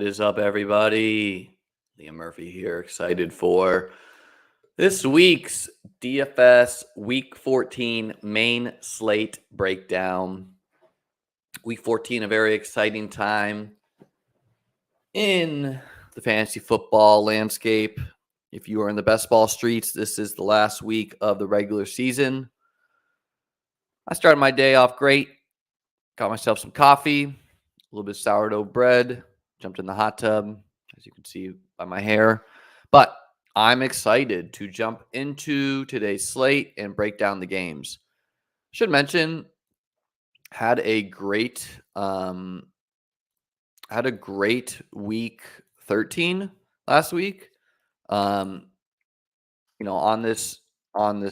is up, everybody? Liam Murphy here, excited for this week's DFS Week 14 main slate breakdown. Week 14, a very exciting time in the fantasy football landscape. If you are in the best ball streets, this is the last week of the regular season. I started my day off great. Got myself some coffee, a little bit of sourdough bread, jumped in the hot tub, as you can see by my hair. But I'm excited to jump into today's slate and break down the games. Should mention, had a great week 13 last week. On this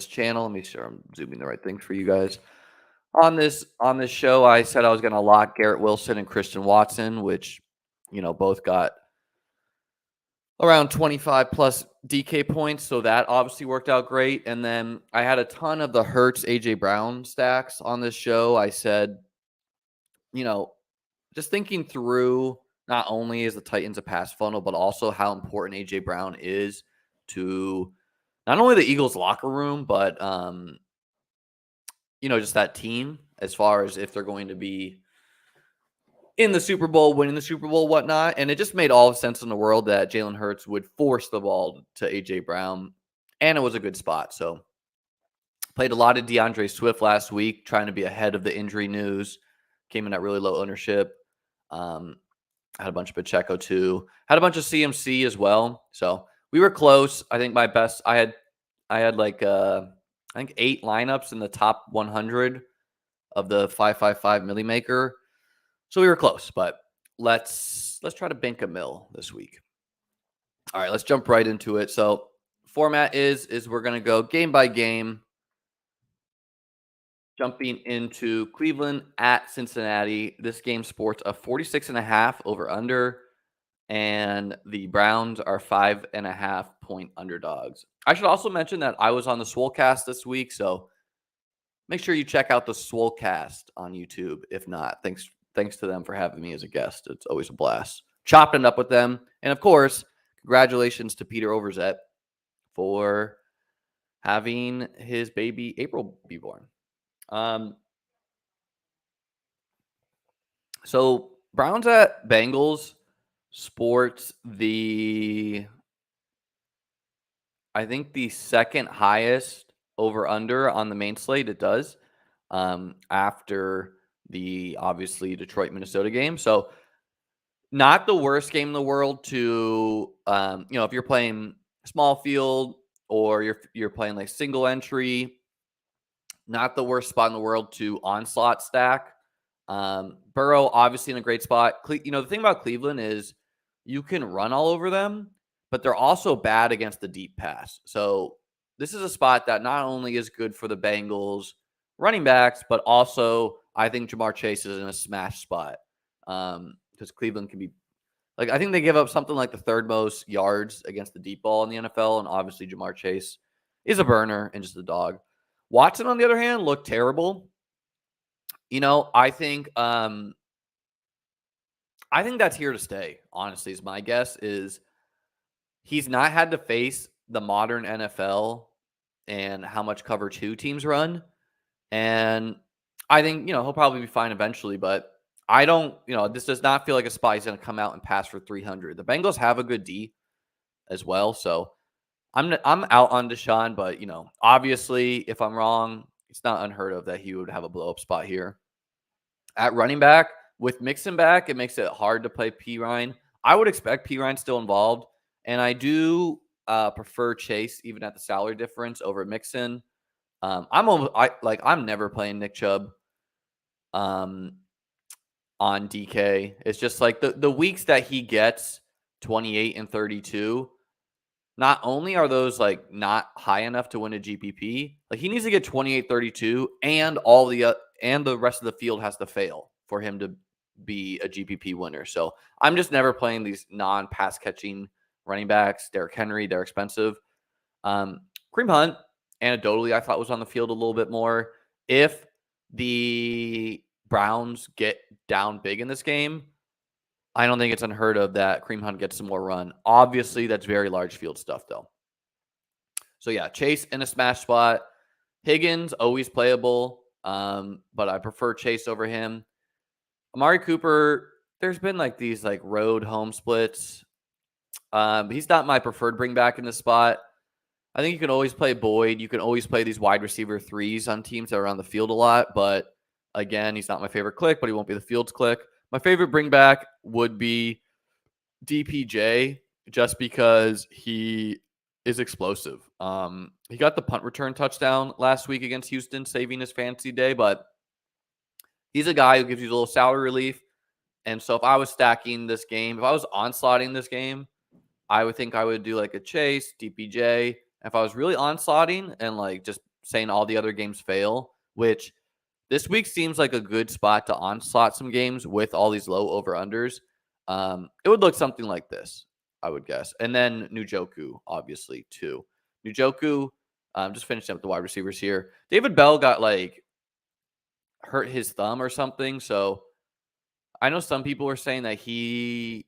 channel, let me make sure I'm zooming the right thing for you guys. On this show, I said I was going to lock Garrett Wilson and Christian Watson, which, both got around 25 plus DK points. So that obviously worked out great. And then I had a ton of the Hurts AJ Brown stacks on this show. I said, just thinking through not only is the Titans a pass funnel, but also how important AJ Brown is to not only the Eagles locker room, but, just that team as far as if they're going to be in the Super Bowl, winning the Super Bowl, whatnot. And it just made all the sense in the world that Jalen Hurts would force the ball to A.J. Brown, and it was a good spot. So played a lot of DeAndre Swift last week, trying to be ahead of the injury news. Came in at really low ownership. Had a bunch of Pacheco too. Had a bunch of CMC as well. So we were close. I think my best, I had like, I think 8 lineups in the top 100 of the 555 milli maker. So we were close, but let's try to bank a mill this week. All right, let's jump right into it. So format is we're going to go game by game, jumping into Cleveland at Cincinnati. This game sports a 46.5 over under, and the Browns are 5.5 point underdogs. I should also mention that I was on the Swolecast this week, so make sure you check out the Swolecast on YouTube. If not, thanks to them for having me as a guest. It's always a blast chopping it up with them. And of course, congratulations to Peter Overzet for having his baby April be born. So Browns at Bengals sports the second highest over under on the main slate. It does, after the obviously Detroit Minnesota game. So not the worst game in the world to, if you're playing small field or you're playing like single entry, not the worst spot in the world to onslaught stack. Burrow obviously in a great spot. The thing about Cleveland is you can run all over them, but they're also bad against the deep pass. So this is a spot that not only is good for the Bengals running backs, but also I think Jamar Chase is in a smash spot. Because Cleveland can be like, I think they give up something like the third most yards against the deep ball in the NFL. And obviously Jamar Chase is a burner and just a dog. Watson, on the other hand, looked terrible. I think that's here to stay, honestly, is my guess. Is he's not had to face the modern NFL and how much cover 2 teams run. And I think, he'll probably be fine eventually, but I don't, this does not feel like a spot he's going to come out and pass for 300. The Bengals have a good D as well. So I'm out on Deshaun, but, obviously if I'm wrong, it's not unheard of that he would have a blow up spot here. At running back, with Mixon back, it makes it hard to play P. Ryan. I would expect P. Ryan still involved, and I do prefer Chase even at the salary difference over Mixon. I'm never playing Nick Chubb on DK. It's just like the weeks that he gets 28 and 32. Not only are those like not high enough to win a GPP, like he needs to get 28, 32, and and the rest of the field has to fail for him to be a GPP winner. So I'm just never playing these non-pass catching running backs. Derrick Henry, they're expensive. Kareem Hunt, anecdotally, I thought was on the field a little bit more. If the Browns get down big in this game, I don't think it's unheard of that Kareem Hunt gets some more run. Obviously, that's very large field stuff, though. So, yeah, Chase in a smash spot. Higgins, always playable, but I prefer Chase over him. Amari Cooper, there's been like these like road home splits. He's not my preferred bring back in this spot. I think you can always play Boyd. You can always play these wide receiver threes on teams that are on the field a lot. But again, he's not my favorite click, but he won't be the field's click. My favorite bring back would be DPJ just because he is explosive. He got the punt return touchdown last week against Houston, saving his fantasy day, but he's a guy who gives you a little salary relief. And so if I was stacking this game, if I was onslaughting this game, I would think I would do like a Chase, DPJ. If I was really onslaughting and like just saying all the other games fail, which this week seems like a good spot to onslaught some games with all these low over-unders, it would look something like this, I would guess. And then Njoku, obviously, too. Njoku, just finishing up the wide receivers here. David Bell got like hurt his thumb or something. So I know some people are saying that he's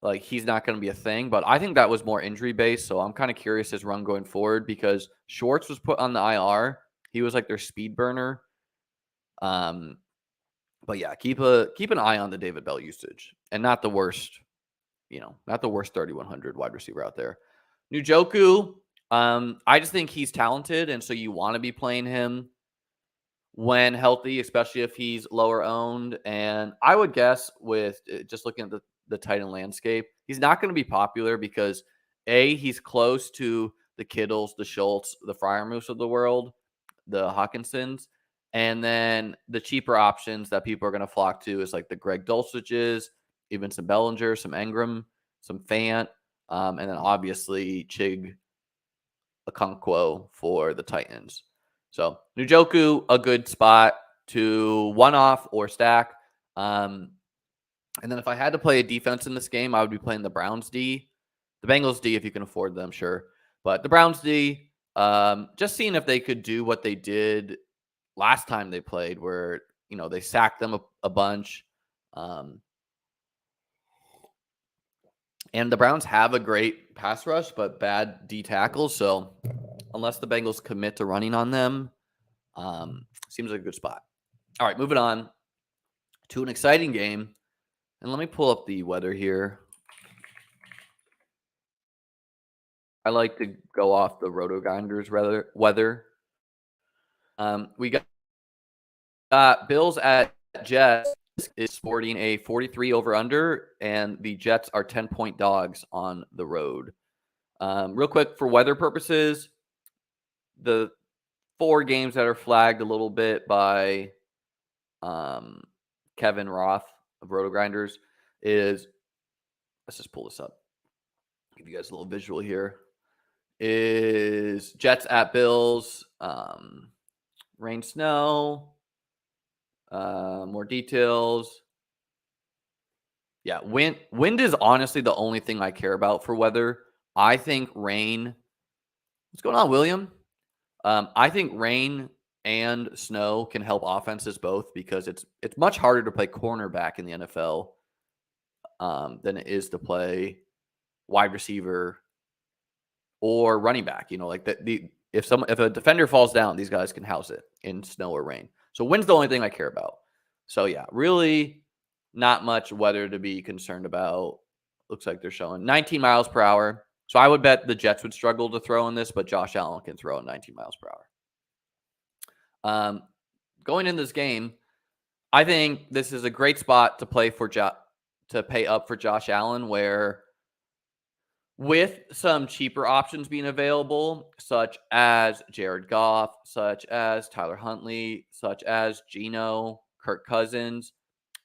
not going to be a thing, but I think that was more injury based. So I'm kind of curious his run going forward because Schwartz was put on the IR. He was like their speed burner. But yeah, keep an eye on the David Bell usage and not the worst 3,100 wide receiver out there. Njoku, I just think he's talented. And so you want to be playing him when healthy, especially if he's lower owned. And I would guess with just looking at the tight end landscape, he's not going to be popular because he's close to the Kittles, the Schultz, the Freiermuths of the world, the Hawkinsons. And then the cheaper options that people are going to flock to is like the Greg Dulciches, even some Bellinger, some Engram, some Fant, and then obviously Chig Okonkwo for the Titans. So Njoku, a good spot to one-off or stack. And then if I had to play a defense in this game, I would be playing the Browns D. The Bengals D if you can afford them, sure. But the Browns D, just seeing if they could do what they did last time they played where, they sacked them a bunch. And the Browns have a great pass rush, but bad D tackles. So unless the Bengals commit to running on them, seems like a good spot. All right, moving on to an exciting game. And let me pull up the weather here. I like to go off the Roto Grinders weather. We got Bills at Jets is sporting a 43 over under, and the Jets are 10-point dogs on the road. Real quick, for weather purposes, the 4 games that are flagged a little bit by Kevin Roth of Roto Grinders is, let's just pull this up. Give you guys a little visual here. Is Jets at Bills, rain, snow, more details. Yeah, wind is honestly the only thing I care about for weather. I think rain. What's going on, William? I think rain and snow can help offenses both because it's much harder to play cornerback in the NFL than it is to play wide receiver or running back. If a defender falls down, these guys can house it in snow or rain. So wind's the only thing I care about. So yeah, really not much weather to be concerned about. Looks like they're showing 19 miles per hour. So I would bet the Jets would struggle to throw in this, but Josh Allen can throw at 19 miles per hour. Going in this game, I think this is a great spot to play to pay up for Josh Allen, where with some cheaper options being available, such as Jared Goff, such as Tyler Huntley, such as Geno, Kirk Cousins,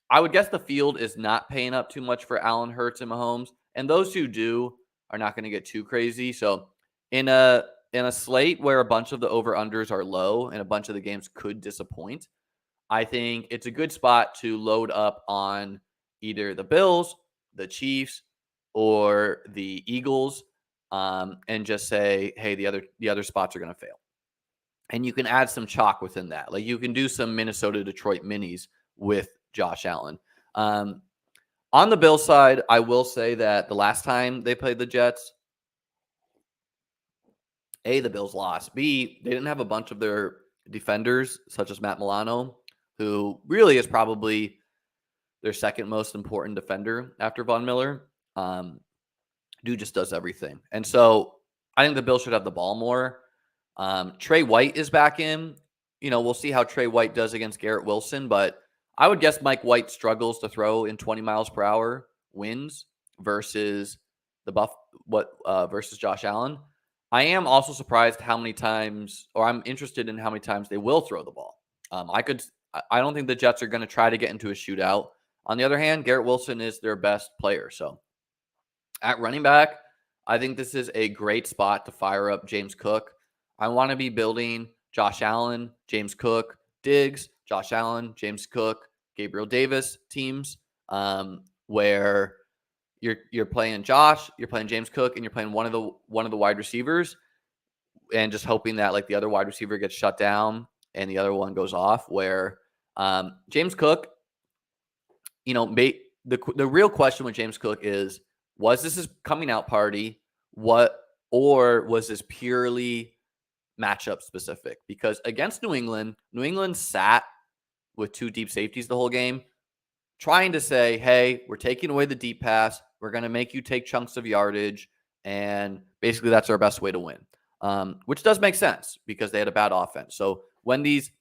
I would guess the field is not paying up too much for Allen, Hurts, and Mahomes. And those who do are not going to get too crazy. So in a slate where a bunch of the over-unders are low and a bunch of the games could disappoint, I think it's a good spot to load up on either the Bills, the Chiefs, or the Eagles, and just say, hey, the other spots are going to fail. And you can add some chalk within that. Like you can do some Minnesota, Detroit minis with Josh Allen. On On the Bills side, I will say that the last time they played the Jets, A, the Bills lost. B, they didn't have a bunch of their defenders, such as Matt Milano, who really is probably their second most important defender after Von Miller. Dude just does everything. And so I think the Bills should have the ball more. Trey White is back in. We'll see how Trey White does against Garrett Wilson, but I would guess Mike White struggles to throw in 20 miles per hour winds versus versus Josh Allen. I am also surprised how many times, or I'm interested in how many times they will throw the ball. I don't think the Jets are going to try to get into a shootout. On the other hand, Garrett Wilson is their best player. So at running back, I think this is a great spot to fire up James Cook. I want to be building Josh Allen, James Cook, Diggs, Josh Allen, James Cook, Gabriel Davis teams, where you're playing Josh, you're playing James Cook, and you're playing one of the wide receivers, and just hoping that like the other wide receiver gets shut down and the other one goes off. Where James Cook, the real question with James Cook is, was this his coming out party? Or was this purely matchup specific? Because against New England sat with two deep safeties the whole game, trying to say, hey, we're taking away the deep pass. We're going to make you take chunks of yardage. And basically that's our best way to win, which does make sense because they had a bad offense. So when these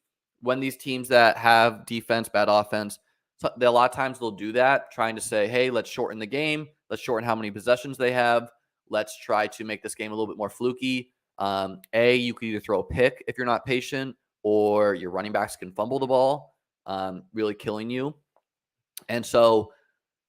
teams that have defense, bad offense, a lot of times they'll do that, trying to say, hey, let's shorten the game. Let's shorten how many possessions they have. Let's try to make this game a little bit more fluky. You could either throw a pick if you're not patient, or your running backs can fumble the ball, really killing you. And so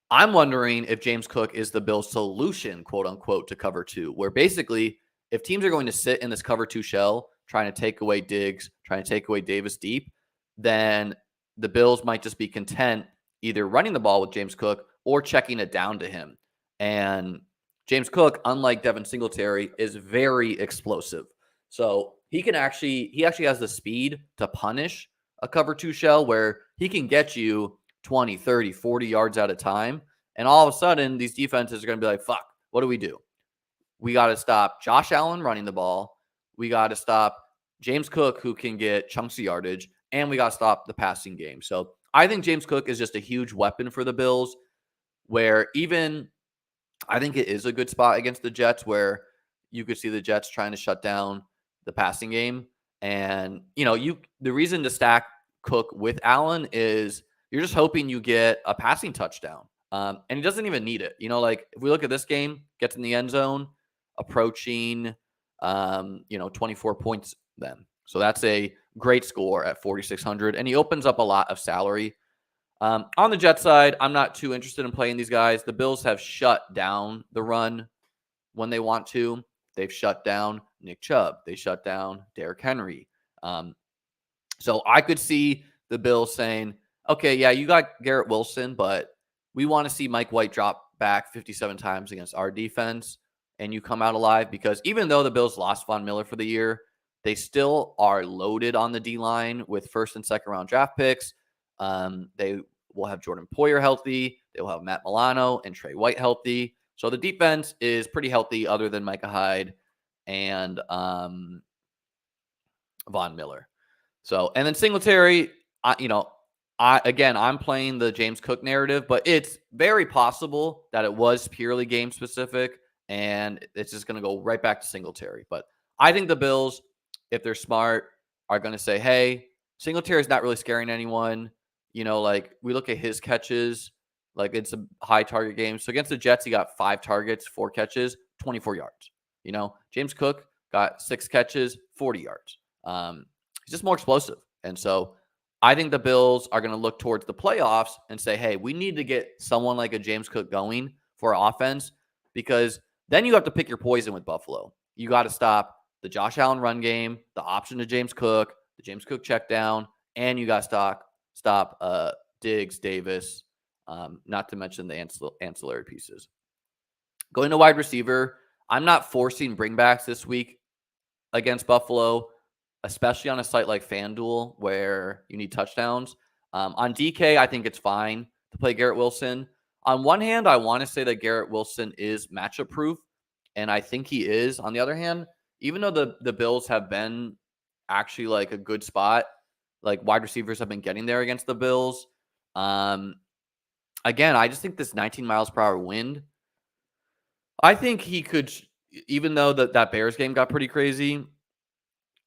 I'm wondering if James Cook is the Bills' solution, quote unquote, to cover two, where basically if teams are going to sit in this cover two shell, trying to take away Diggs, trying to take away Davis deep, then the Bills might just be content either running the ball with James Cook or checking it down to him. And James Cook, unlike Devin Singletary, is very explosive. So he actually has the speed to punish a cover two shell where he can get you 20, 30, 40 yards at a time. And all of a sudden, these defenses are going to be like, fuck, what do? We got to stop Josh Allen running the ball. We got to stop James Cook, who can get chunks of yardage. And we got to stop the passing game. So I think James Cook is just a huge weapon for the Bills, where even I think it is a good spot against the Jets where you could see the Jets trying to shut down the passing game. And, the reason to stack Cook with Allen is you're just hoping you get a passing touchdown. And he doesn't even need it. Like if we look at this game, gets in the end zone, approaching, 24 points then. So that's a great score at 4,600. And he opens up a lot of salary. On the Jet side, I'm not too interested in playing these guys. The Bills have shut down the run when they want to. They've shut down Nick Chubb. They shut down Derrick Henry. So I could see the Bills saying, okay, yeah, you got Garrett Wilson, but we want to see Mike White drop back 57 times against our defense, and you come out alive. Because even though the Bills lost Von Miller for the year, they still are loaded on the D-line with first and second round draft picks. They will have Jordan Poyer healthy. They will have Matt Milano and Trey White healthy. So the defense is pretty healthy other than Micah Hyde and Von Miller. So, and then Singletary, I'm playing the James Cook narrative, but it's very possible that it was purely game specific and it's just going to go right back to Singletary. But I think the Bills, if they're smart, are going to say, hey, Singletary's not really scaring anyone. Like we look at his catches, like it's a high target game. So against the Jets, he got 5 targets, 4 catches, 24 yards. James Cook got 6 catches, 40 yards. He's just more explosive. And so I think the Bills are going to look towards the playoffs and say, hey, we need to get someone like a James Cook going for our offense, because then you have to pick your poison with Buffalo. You got to stop the Josh Allen run game, the option to James Cook, the James Cook check down, and you got to stop Diggs, Davis, not to mention the ancillary pieces. Going to wide receiver, I'm not forcing bringbacks this week against Buffalo, especially on a site like FanDuel where you need touchdowns. On DK, I think it's fine to play Garrett Wilson. On one hand, I want to say that Garrett Wilson is matchup proof, and I think he is. On the other hand, even though the Bills have been actually like a good spot, like wide receivers have been getting there against the Bills. Again, I just think this 19 miles per hour wind, I think he could, even though that Bears game got pretty crazy.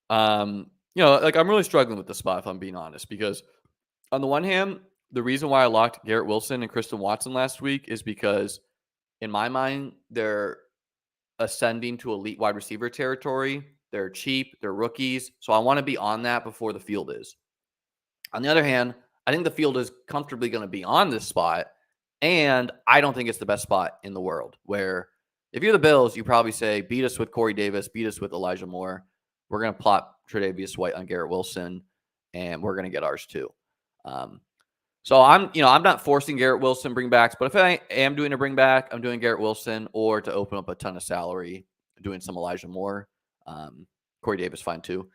Like I'm really struggling with the spot if I'm being honest, because on the one hand, the reason why I locked Garrett Wilson and Kristen Watson last week is because in my mind, they're ascending to elite wide receiver territory. They're cheap, they're rookies. So I want to be on that before the field is. On the other hand, I think the field is comfortably going to be on this spot. And I don't think it's the best spot in the world, where if you're the Bills, you probably say, beat us with Corey Davis, beat us with Elijah Moore. We're going to plot Tre'Davious White on Garrett Wilson, and we're going to get ours too. So I'm not forcing Garrett Wilson bringbacks, but if I am doing a bringback, I'm doing Garrett Wilson, or to open up a ton of salary, doing some Elijah Moore. Corey Davis, fine too.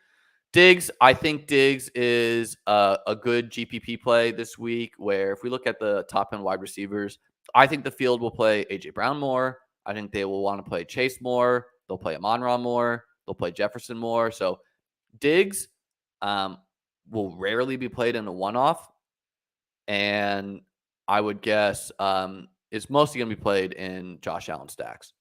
Diggs, I think Diggs is a good GPP play this week, where if we look at the top end wide receivers, I think the field will play A.J. Brown more. I think they will want to play Chase more. They'll play Amon-Ra more. They'll play Jefferson more. So Diggs will rarely be played in a one-off. And I would guess it's mostly going to be played in Josh Allen stacks.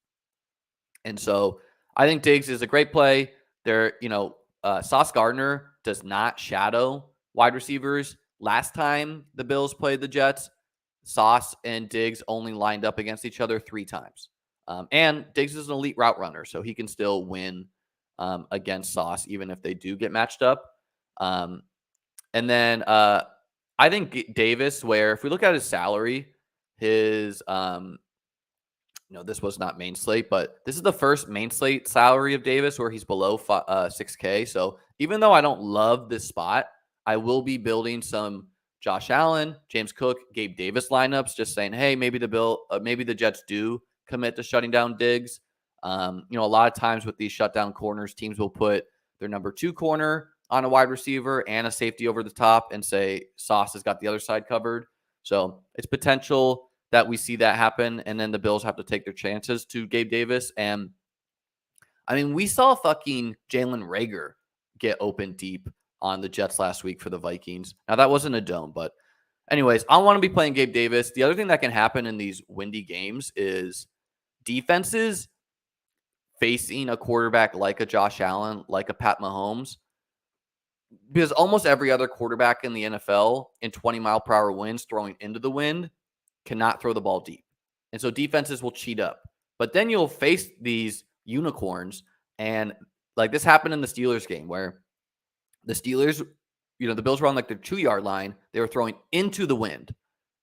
And so I think Diggs is a great play. Sauce Gardner does not shadow wide receivers. Last time the Bills played the Jets, Sauce and Diggs only lined up against each other 3 times. And Diggs is an elite route runner, so he can still win against Sauce, even if they do get matched up. And then I think Davis, where if we look at his salary, his this was not main slate, but this is the first main slate salary of Davis where he's below 6K. So even though I don't love this spot, I will be building some Josh Allen, James Cook, Gabe Davis lineups, just saying, hey, maybe the Jets do commit to shutting down Diggs. A lot of times with these shutdown corners, teams will put their number 2 corner on a wide receiver and a safety over the top and say Sauce has got the other side covered. So it's potential that we see that happen, and then the Bills have to take their chances to Gabe Davis. And I mean, we saw fucking Jalen Reagor get open deep on the Jets last week for the Vikings. Now, that wasn't a dome, but anyways, I want to be playing Gabe Davis. The other thing that can happen in these windy games is defenses facing a quarterback like a Josh Allen, like a Pat Mahomes, because almost every other quarterback in the NFL in 20-mile-per-hour winds throwing into the wind cannot throw the ball deep. And so defenses will cheat up. But then you'll face these unicorns. And like this happened in the Steelers game where the Steelers, the Bills were on like their 2-yard line. They were throwing into the wind.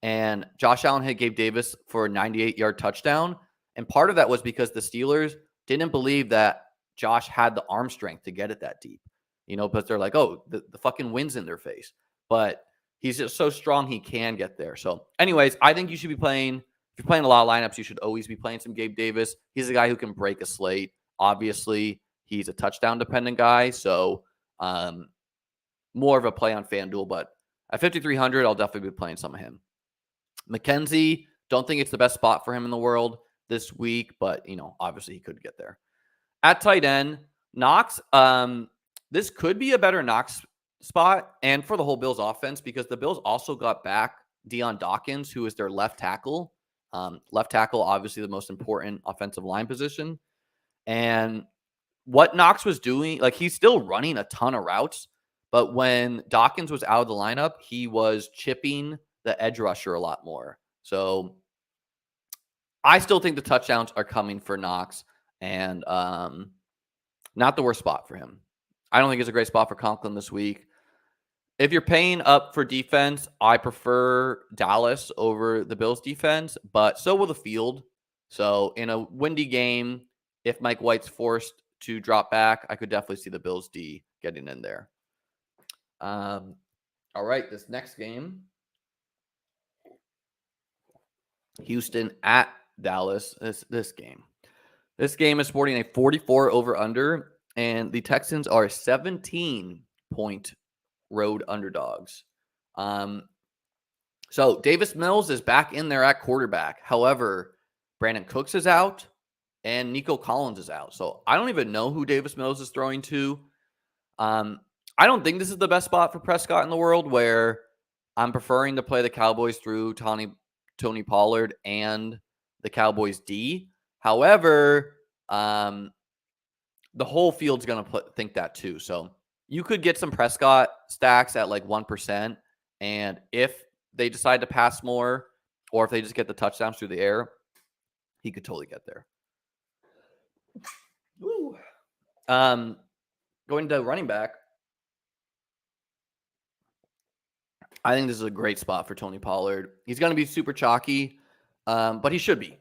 And Josh Allen hit Gabe Davis for a 98-yard touchdown. And part of that was because the Steelers didn't believe that Josh had the arm strength to get it that deep. But they're like, oh, the fucking wind's in their face. But he's just so strong he can get there. So anyways, I think you should be playing, if you're playing a lot of lineups, you should always be playing some Gabe Davis. He's a guy who can break a slate. Obviously, he's a touchdown-dependent guy, so more of a play on FanDuel. But at 5,300, I'll definitely be playing some of him. McKenzie, don't think it's the best spot for him in the world this week, but, obviously he could get there. At tight end, Knox, this could be a better Knox spot and for the whole Bills offense, because the Bills also got back Deion Dawkins, who is their left tackle. Left tackle, obviously the most important offensive line position. And what Knox was doing, like he's still running a ton of routes, but when Dawkins was out of the lineup, he was chipping the edge rusher a lot more. So I still think the touchdowns are coming for Knox, and not the worst spot for him. I don't think it's a great spot for Conklin this week. If you're paying up for defense, I prefer Dallas over the Bills defense, but so will the field. So in a windy game, if Mike White's forced to drop back, I could definitely see the Bills D getting in there. All right, this next game, Houston at Dallas. This game is sporting a 44 over under, and the Texans are 17-point road underdogs. So Davis Mills is back in there at quarterback. However, Brandon Cooks is out and Nico Collins is out. So I don't even know who Davis Mills is throwing to. I don't think this is the best spot for Prescott in the world, where I'm preferring to play the Cowboys through Tony Pollard and the Cowboys D. However, the whole field's going to think that too. So you could get some Prescott stacks at like 1%. And if they decide to pass more, or if they just get the touchdowns through the air, he could totally get there. Woo. Going to running back, I think this is a great spot for Tony Pollard. He's going to be super chalky, but he should be,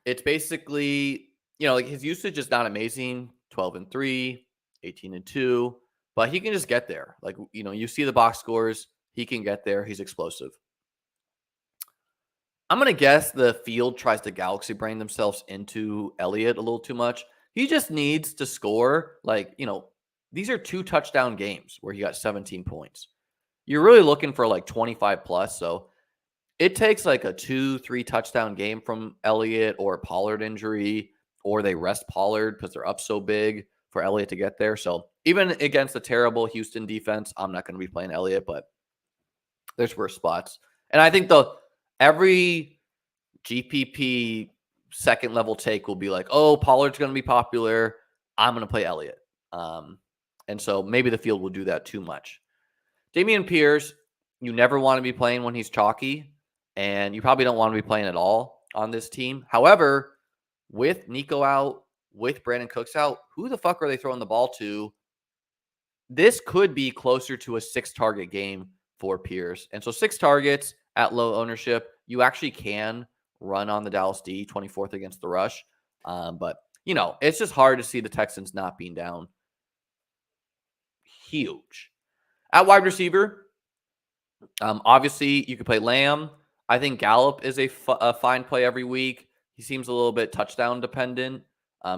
It's basically, like his usage is not amazing, 12-3, 18-2, but he can just get there. Like, you see the box scores, he can get there. He's explosive. I'm going to guess the field tries to galaxy brain themselves into Elliott a little too much. He just needs to score. Like, these are 2 touchdown games where he got 17 points. You're really looking for like 25 plus. So it takes like a 2-3 touchdown game from Elliott, or Pollard injury, or they rest Pollard because they're up so big for Elliott to get there. So even against a terrible Houston defense, I'm not going to be playing Elliott, but there's worse spots. And I think every GPP second level take will be like, oh, Pollard's going to be popular, I'm going to play Elliott. And so maybe the field will do that too much. Dameon Pierce, you never want to be playing when he's chalky, and you probably don't want to be playing at all on this team. However, with Nico out, with Brandon Cooks out, who the fuck are they throwing the ball to? This could be closer to a 6-target game for Pierce. And so 6 targets at low ownership, you actually can run on the Dallas D, 24th against the rush. But, it's just hard to see the Texans not being down huge. At wide receiver, obviously you could play Lamb. I think Gallup is a fine play every week. He seems a little bit touchdown dependent,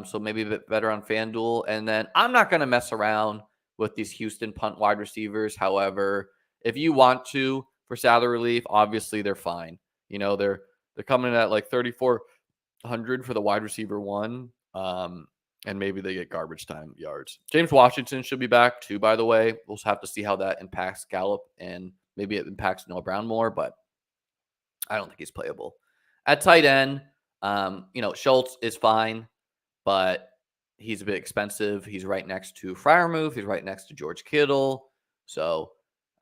so maybe a bit better on FanDuel. And then I'm not going to mess around with these Houston punt wide receivers. However, if you want to for salary relief, obviously they're fine. They're coming in at like 3,400 for the wide receiver one. And maybe they get garbage time yards. James Washington should be back too, by the way. We'll have to see how that impacts Gallup, and maybe it impacts Noah Brown more, but I don't think he's playable. At tight end, Schultz is fine, but he's a bit expensive. He's right next to Freiermuth. He's right next to George Kittle. So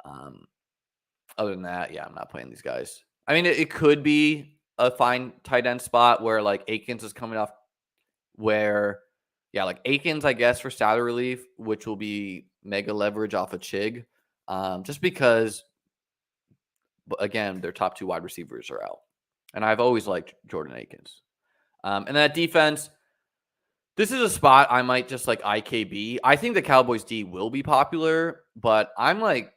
other than that, yeah, I'm not playing these guys. I mean, it could be a fine tight end spot where like Akins is coming off, where like Akins, I guess, for salary relief, which will be mega leverage off of Chig, just because, again, their top 2 wide receivers are out. And I've always liked Jordan Akins. And that defense, this is a spot I might just like IKB. I think the Cowboys D will be popular, but I'm like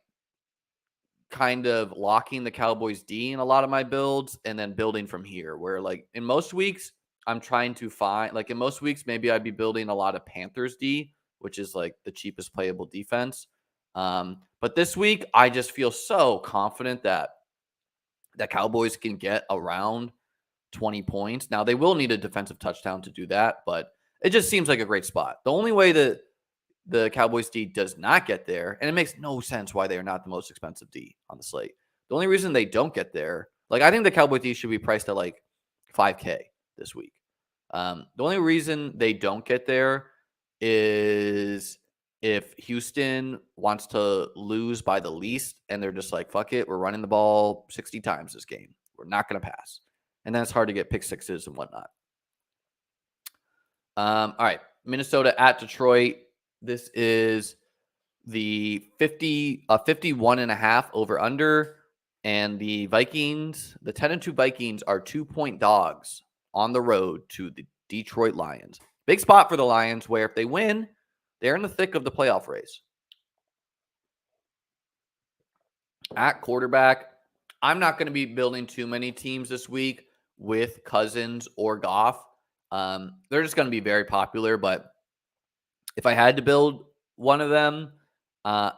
kind of locking the Cowboys D in a lot of my builds and then building from here, where like in most weeks, I'm trying to find, like in most weeks, maybe I'd be building a lot of Panthers D, which is like the cheapest playable defense. But this week, I just feel so confident that Cowboys can get around 20 points. Now, they will need a defensive touchdown to do that, but it just seems like a great spot. The only way that the Cowboys D does not get there, and it makes no sense why they are not the most expensive D on the slate. The only reason they don't get there, like I think the Cowboys D should be priced at like $5K this week. The only reason they don't get there is if Houston wants to lose by the least and they're just like, fuck it, we're running the ball 60 times this game. We're not going to pass. And then it's hard to get pick sixes and whatnot. All right, Minnesota at Detroit. This is the 51.5 over under. And the Vikings, the 10-2 Vikings are 2-point dogs on the road to the Detroit Lions. Big spot for the Lions, where if they win, they're in the thick of the playoff race. At quarterback, I'm not going to be building too many teams this week with Cousins or Goff. They're just going to be very popular, but if I had to build one of them, I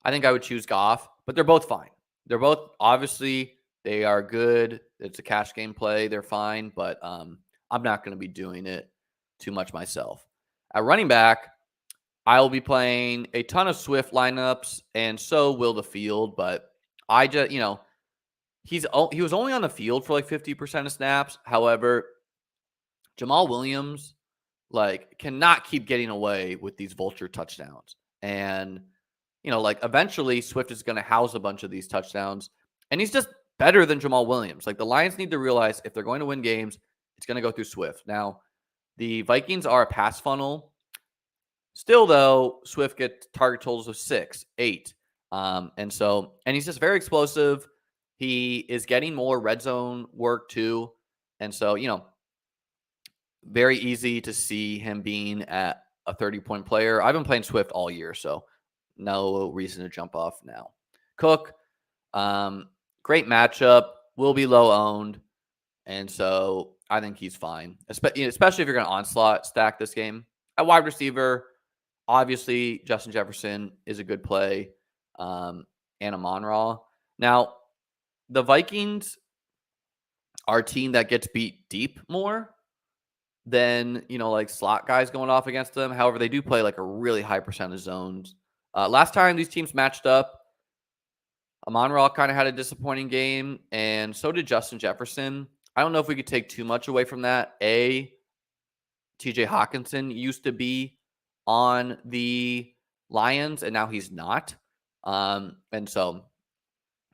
think I would choose Goff, but they're both fine. They're both obviously they are good. It's a cash game play. They're fine, but I'm not going to be doing it too much myself. At running back, I will be playing a ton of Swift lineups, and so will the field. But I just, he was only on the field for like 50% of snaps. However, Jamal Williams cannot keep getting away with these vulture touchdowns. And eventually Swift is going to house a bunch of these touchdowns, and he's just better than Jamal Williams. Like, the Lions need to realize if they're going to win games, it's going to go through Swift. Now, the Vikings are a pass funnel. Still, though, Swift gets target totals of 6, 8. And he's just very explosive. He is getting more red zone work too. And so, very easy to see him being at a 30-point player. I've been playing Swift all year, so no reason to jump off now. Cook, great matchup, will be low owned, and so I think he's fine, especially if you're going to onslaught stack this game. At wide receiver, obviously Justin Jefferson is a good play, and Amon-Ra. Now, the Vikings are a team that gets beat deep more than, slot guys going off against them. However, they do play a really high percentage zones. Last time these teams matched up, Amon-Ra kind of had a disappointing game, and so did Justin Jefferson. I don't know if we could take too much away from that. TJ Hawkinson used to be on the Lions, and now he's not. And so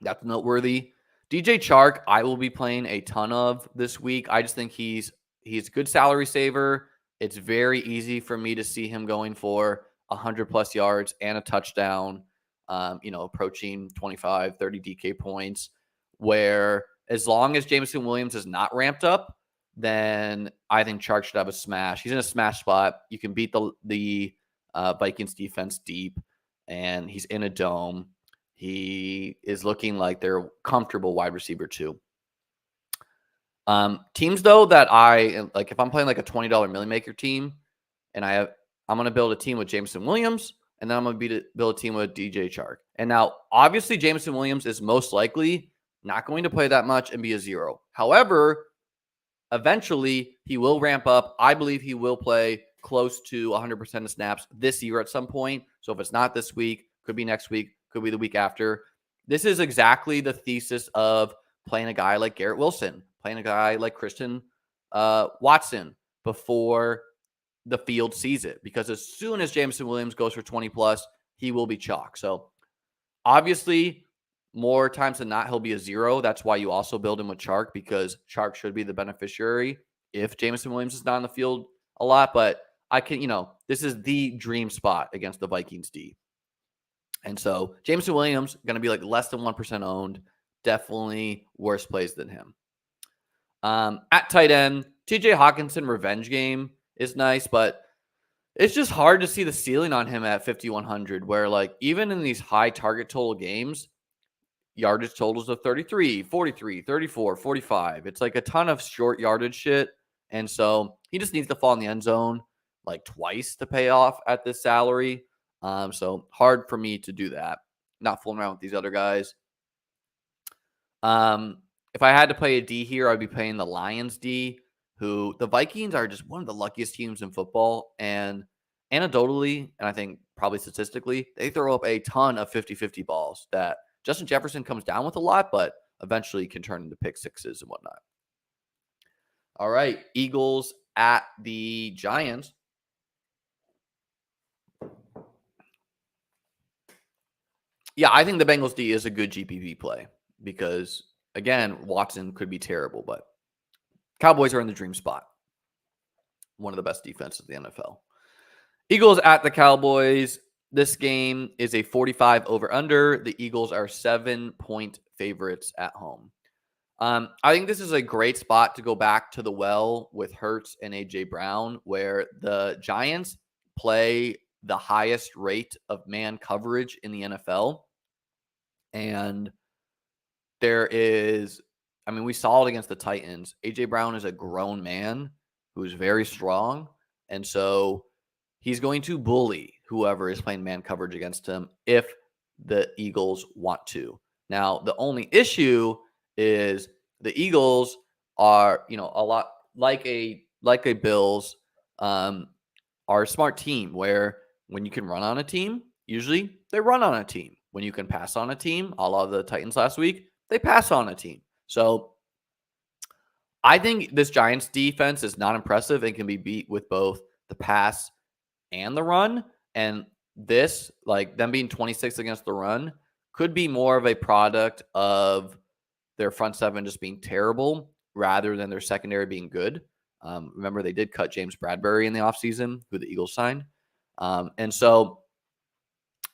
that's noteworthy. DJ Chark, I will be playing a ton of this week. I just think he's a good salary saver. It's very easy for me to see him going for 100+ yards and a touchdown, approaching 25, 30 DK points, where as long as Jameson Williams is not ramped up, then I think Chark should have a smash. He's in a smash spot. You can beat the Vikings defense deep, and he's in a dome. He is looking like they're comfortable wide receiver too. Teams though that I like, if I'm playing a $20 Millie Maker team, and I'm going to build a team with Jameson Williams, and then I'm going to build a team with DJ Chark. And now, obviously, Jameson Williams is most likely not going to play that much and be a 0. However, eventually he will ramp up. I believe he will play close to 100% of snaps this year at some point. So if it's not this week, could be next week, could be the week after. This is exactly the thesis of playing a guy like Garrett Wilson, playing a guy like Christian Watson before the field sees it. Because as soon as Jameson Williams goes for 20+, he will be chalk. So obviously, more times than not, he'll be a 0. That's why you also build him with Chark, because Chark should be the beneficiary if Jameson Williams is not on the field a lot. But this is the dream spot against the Vikings D. And so Jameson Williams going to be less than 1% owned. Definitely worse plays than him. At tight end, TJ Hawkinson revenge game is nice, but it's just hard to see the ceiling on him at 5,100, where even in these high target total games, yardage totals of 33, 43, 34, 45. It's a ton of short yardage shit. And so he just needs to fall in the end zone twice to pay off at this salary. So hard for me to do that. Not fooling around with these other guys. If I had to play a D here, I'd be playing the Lions D, who the Vikings are just one of the luckiest teams in football. And anecdotally, and I think probably statistically, they throw up a ton of 50-50 balls that Justin Jefferson comes down with a lot, but eventually can turn into pick sixes and whatnot. All right, Eagles at the Giants. Yeah, I think the Bengals D is a good GPP play because, again, Watson could be terrible, but Cowboys are in the dream spot. One of the best defenses in the NFL. Eagles at the Cowboys. This game is a 45 over-under. The Eagles are 7-point favorites at home. I think this is a great spot to go back to the well with Hurts and A.J. Brown, where the Giants play the highest rate of man coverage in the NFL. And we saw it against the Titans. A.J. Brown is a grown man who's very strong. And so he's going to bully whoever is playing man coverage against him if the Eagles want to. Now, the only issue is the Eagles are, a lot like a Bills, are a smart team where when you can run on a team, usually they run on a team. When you can pass on a team, a la the Titans last week, they pass on a team. So I think this Giants defense is not impressive and can be beat with both the pass and the run. And this, like them being 26 against the run, could be more of a product of their front seven just being terrible rather than their secondary being good. Remember, they did cut James Bradbury in the offseason, who the Eagles signed. And so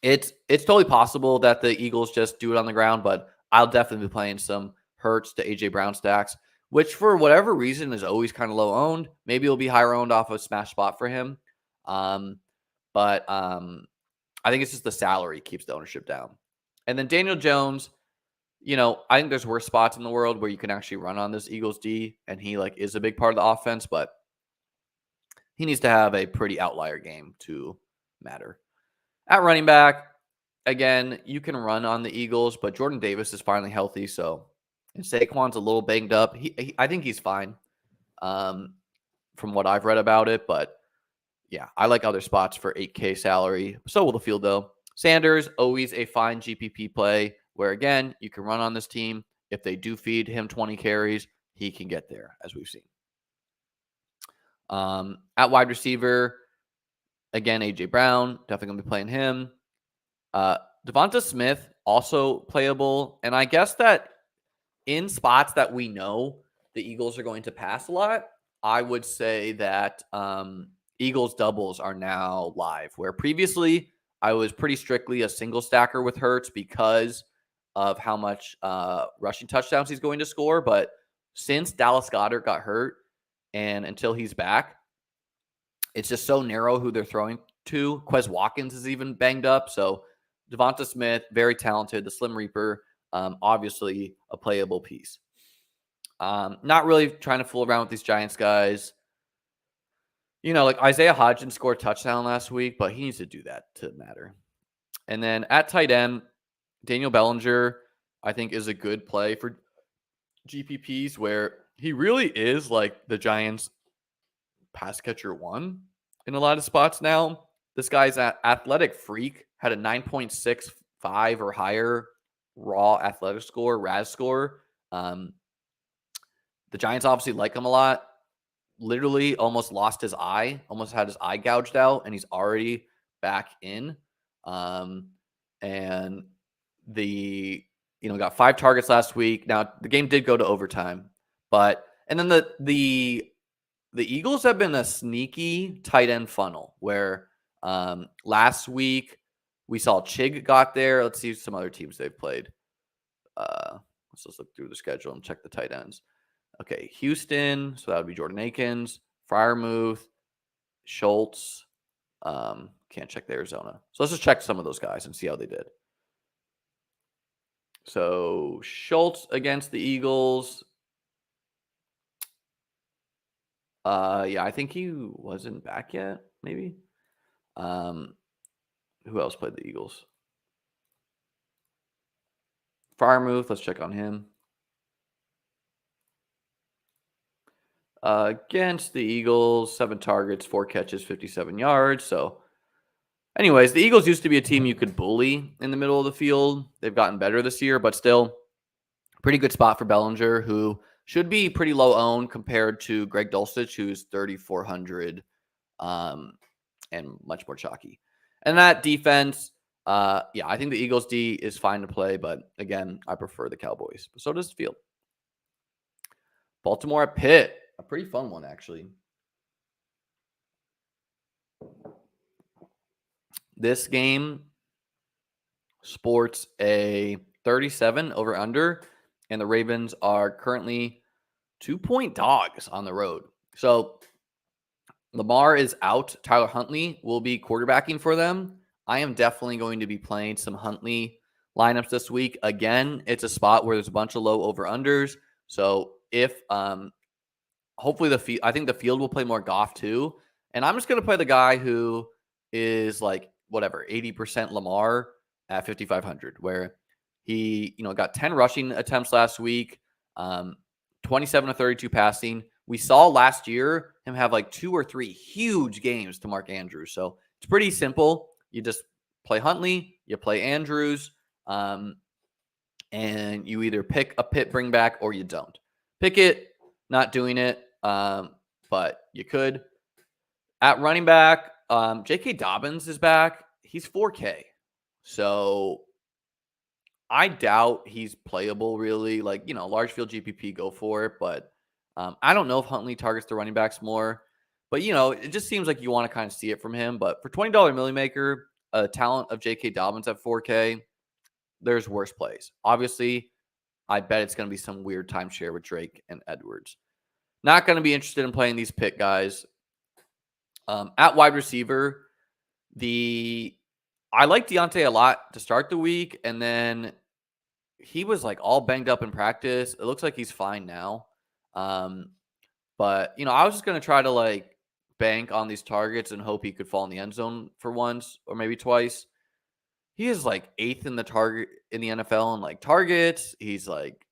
it's totally possible that the Eagles just do it on the ground, but I'll definitely be playing some Hurts to A.J. Brown stacks, which for whatever reason is always kind of low owned. Maybe it'll be higher owned off a smash spot for him. But I think it's just the salary keeps the ownership down. And then Daniel Jones, I think there's worse spots in the world where you can actually run on this Eagles D, and he is a big part of the offense, but he needs to have a pretty outlier game to matter. At running back, again, you can run on the Eagles, but Jordan Davis is finally healthy, and Saquon's a little banged up. I think he's fine, from what I've read about it, but yeah, I like other spots for 8K salary. So will the field, though. Sanders, always a fine GPP play where, again, you can run on this team. If they do feed him 20 carries, he can get there, as we've seen. At wide receiver, again, A.J. Brown, definitely going to be playing him. Devonta Smith, also playable. And I guess that in spots that we know the Eagles are going to pass a lot, I would say that Eagles doubles are now live, where previously I was pretty strictly a single stacker with Hurts because of how much rushing touchdowns he's going to score. But since Dallas Goedert got hurt and until he's back, it's just so narrow who they're throwing to. Quez Watkins is even banged up. So Devonta Smith, very talented, the Slim Reaper, obviously a playable piece. Not really trying to fool around with these Giants guys. Isaiah Hodgins scored a touchdown last week, but he needs to do that to matter. And then at tight end, Daniel Bellinger, I think, is a good play for GPPs where he really is like the Giants pass catcher one in a lot of spots now. This guy's an athletic freak, had a 9.65 or higher raw athletic score, RAS score. The Giants obviously like him a lot. Literally almost lost his eye, almost had his eye gouged out, and he's already back in. And got 5 targets last week. Now the game did go to overtime, and then the Eagles have been a sneaky tight end funnel where last week we saw Chig got there. Let's see some other teams they've played. Let's just look through the schedule and check the tight ends. Okay, Houston, so that would be Jordan Akins, Freiermuth, Schultz. Can't check the Arizona. So let's just check some of those guys and see how they did. So Schultz against the Eagles. Yeah, I think he wasn't back yet, maybe. Who else played the Eagles? Freiermuth, let's check on him. Against the Eagles, 7 targets, 4 catches, 57 yards. So anyways, the Eagles used to be a team you could bully in the middle of the field. They've gotten better this year, but still pretty good spot for Bellinger, who should be pretty low owned compared to Greg Dulcich, who's 3,400 and much more chalky. And that defense, I think the Eagles D is fine to play, but again, I prefer the Cowboys. But so does the field. Baltimore at Pitt. A pretty fun one, actually. This game sports a 37 over under, and the Ravens are currently 2-point dogs on the road. So Lamar is out. Tyler Huntley will be quarterbacking for them. I am definitely going to be playing some Huntley lineups this week. Again, it's a spot where there's a bunch of low over unders. So if hopefully I think the field will play more Goff too. And I'm just going to play the guy who is 80% Lamar at 5,500, where He, got 10 rushing attempts last week, 27 to 32 passing. We saw last year him have like 2 or 3 huge games to Mark Andrews. So it's pretty simple. You just play Huntley, you play Andrews, and you either pick a Pitt bring back or you don't. Pickett, not doing it, but you could. At running back, J.K. Dobbins is back. He's 4K. So I doubt he's playable really. Like, large field GPP, go for it. But I don't know if Huntley targets the running backs more. But, it just seems like you want to kind of see it from him. But for $20 Millie Maker, a talent of J.K. Dobbins at 4K, there's worse plays. Obviously, I bet it's going to be some weird timeshare with Drake and Edwards. Not going to be interested in playing these Pitt guys. At wide receiver, I like Deontay a lot to start the week, and then he was like all banged up in practice. It looks like he's fine now. But I was just gonna try to like bank on these targets and hope he could fall in the end zone for once or maybe twice. He is like 8th in the NFL in like targets. He's like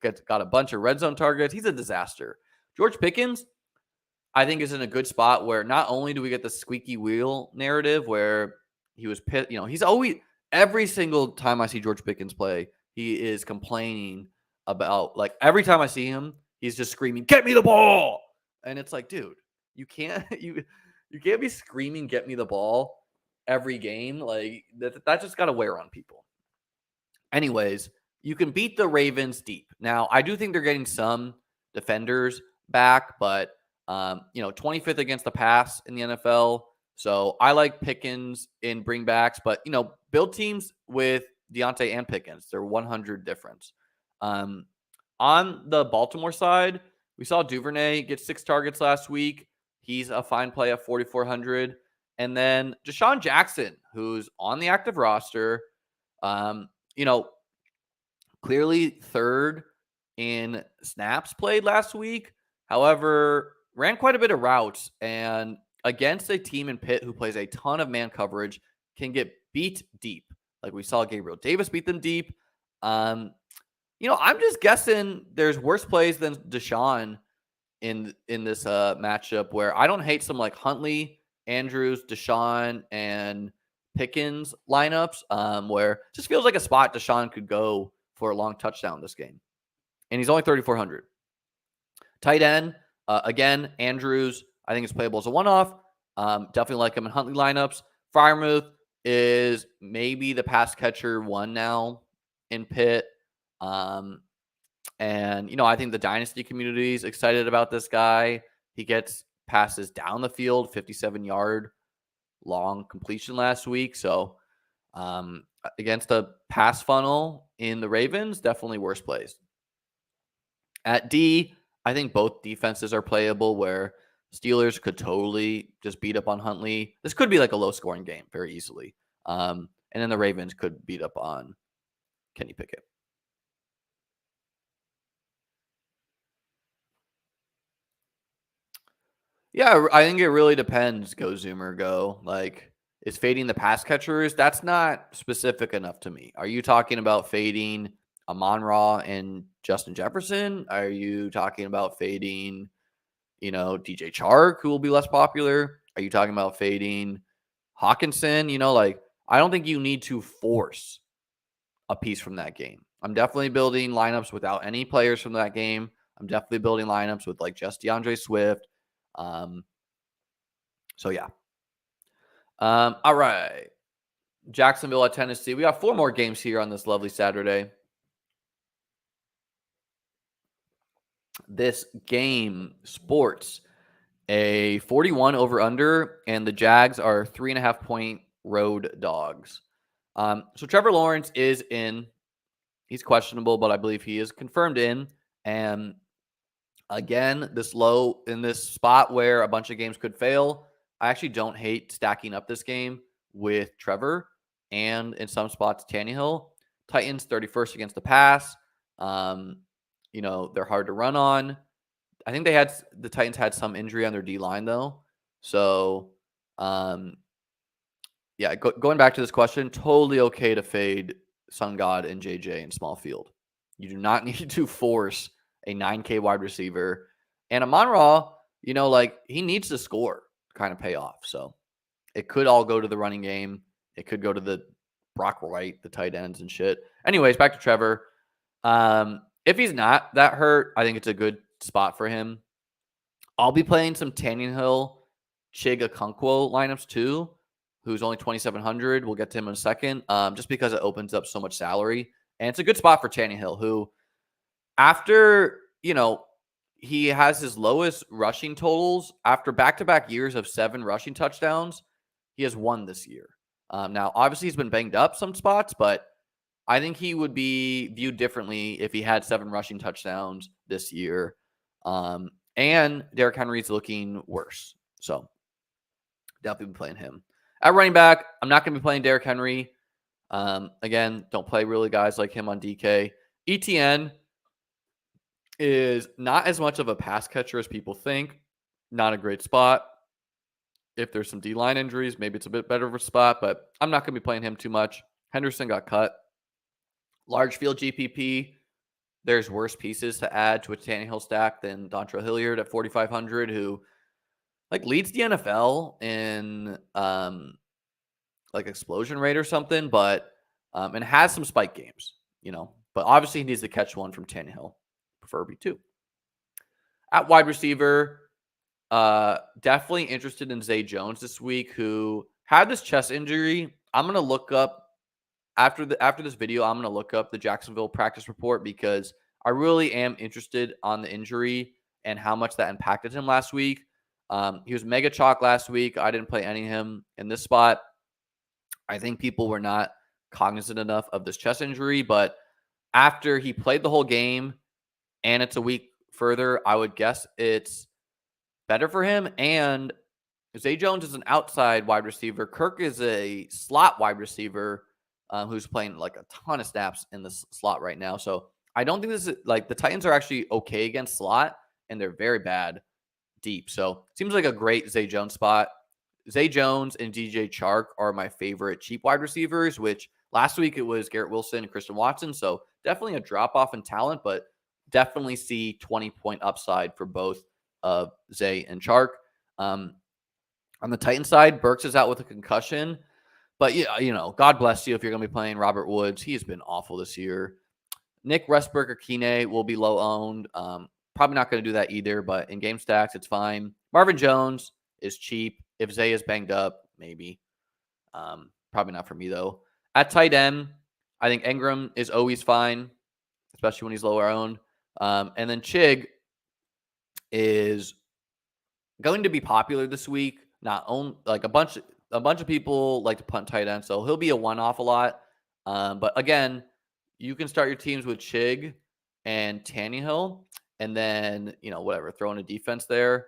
got a bunch of red zone targets. He's a disaster. George Pickens, I think, is in a good spot where not only do we get the squeaky wheel narrative where he was pissed, he's always, every single time I see George Pickens play, he is complaining about, like, every time I see him, he's just screaming, "Get me the ball!" And it's like, dude, you can't be screaming, "Get me the ball" every game. Like, that just got to wear on people. Anyways, you can beat the Ravens deep. Now, I do think they're getting some defenders back, but 25th against the pass in the NFL. So I like Pickens in bringbacks, but build teams with Deontay and Pickens. They're 100 difference. On the Baltimore side, we saw Duvernay get 6 targets last week. He's a fine play at 4,400. And then Deshaun Jackson, who's on the active roster, clearly third in snaps played last week. However, ran quite a bit of routes, and against a team in Pitt who plays a ton of man coverage, can get beat deep. Like we saw Gabriel Davis beat them deep. I'm just guessing there's worse plays than Deshaun in this matchup, where I don't hate some like Huntley, Andrews, Deshaun, and Pickens lineups, where it just feels like a spot Deshaun could go for a long touchdown this game. And he's only 3,400. Tight end, again, Andrews, I think it's playable as a one-off. Definitely like him in Huntley lineups. Freiermuth is maybe the pass catcher one now in Pitt. And, I think the dynasty community is excited about this guy. He gets passes down the field, 57-yard long completion last week. So against the pass funnel in the Ravens, definitely worse plays. At D, I think both defenses are playable, where Steelers could totally just beat up on Huntley. This could be like a low-scoring game very easily. And then the Ravens could beat up on Kenny Pickett. Yeah, I think it really depends. Go Zoomer, go. Like, is fading the pass catchers? That's not specific enough to me. Are you talking about fading Amon-Ra and Justin Jefferson? Are you talking about fading, DJ Chark, who will be less popular? Are you talking about fading Hawkinson? I don't think you need to force a piece from that game. I'm definitely building lineups without any players from that game. I'm definitely building lineups with like just DeAndre Swift. So yeah. All right. Jacksonville at Tennessee. We got 4 more games here on this lovely Saturday. This game sports a 41 over under, and the Jags are 3.5 point road dogs. So Trevor Lawrence is in. He's questionable, but I believe he is confirmed in. And again, this low in this spot where a bunch of games could fail, I actually don't hate stacking up this game with Trevor and in some spots Tannehill. Titans 31st against the pass. They're hard to run on. I think the Titans had some injury on their D-line though. So, going back to this question, totally okay to fade Sun God and JJ in small field. You do not need to force a 9K wide receiver. And Amon-Ra, he needs to score to kind of pay off. So it could all go to the running game. It could go to the Brock Wright, the tight ends and shit. Anyways, back to Trevor. If he's not that hurt, I think it's a good spot for him. I'll be playing some Tannehill, Chig Okonkwo lineups too, who's only 2,700. We'll get to him in a second, just because it opens up so much salary. And it's a good spot for Tannehill, who after, he has his lowest rushing totals after back-to-back years of 7 rushing touchdowns. He has 1 this year. Now, obviously, he's been banged up some spots, but I think he would be viewed differently if he had 7 rushing touchdowns this year. And Derrick Henry's looking worse. So, definitely be playing him. At running back, I'm not going to be playing Derrick Henry. Again, don't play really guys like him on DK. ETN is not as much of a pass catcher as people think. Not a great spot. If there's some D-line injuries, maybe it's a bit better of a spot, but I'm not going to be playing him too much. Henderson got cut. Large field GPP, there's worse pieces to add to a Tannehill stack than Dontrell Hilliard at 4,500, who leads the NFL in explosion rate or something, but and has some spike games, But obviously he needs to catch one from Tannehill, preferably 2. At wide receiver, definitely interested in Zay Jones this week, who had this chest injury. I'm going to look up after this video, I'm going to look up the Jacksonville practice report because I really am interested on the injury and how much that impacted him last week. He was mega chalk last week. I didn't play any of him in this spot. I think people were not cognizant enough of this chest injury, but after he played the whole game and it's a week further, I would guess it's better for him. And Zay Jones is an outside wide receiver. Kirk is a slot wide receiver who's playing a ton of snaps in the slot right now. So I don't think this is the Titans are actually okay against slot, and they're very bad deep. So it seems like a great Zay Jones spot. Zay Jones and DJ Chark are my favorite cheap wide receivers, which last week it was Garrett Wilson and Christian Watson. So definitely a drop off in talent, but definitely see 20-point upside for both Zay and Chark. On the Titan side, Burks is out with a concussion. But, God bless you if you're going to be playing Robert Woods. He has been awful this year. Nick Westbrook-Ikine will be low-owned. Probably not going to do that either, but in game stacks, it's fine. Marvin Jones is cheap. If Zay is banged up, maybe. Probably not for me, though. At tight end, I think Ingram is always fine, especially when he's lower owned. And then Chig is going to be popular this week. Not own a bunch of people like to punt tight end, so he'll be a one-off a lot. But again, you can start your teams with Chig and Tannehill, and then throw in a defense there,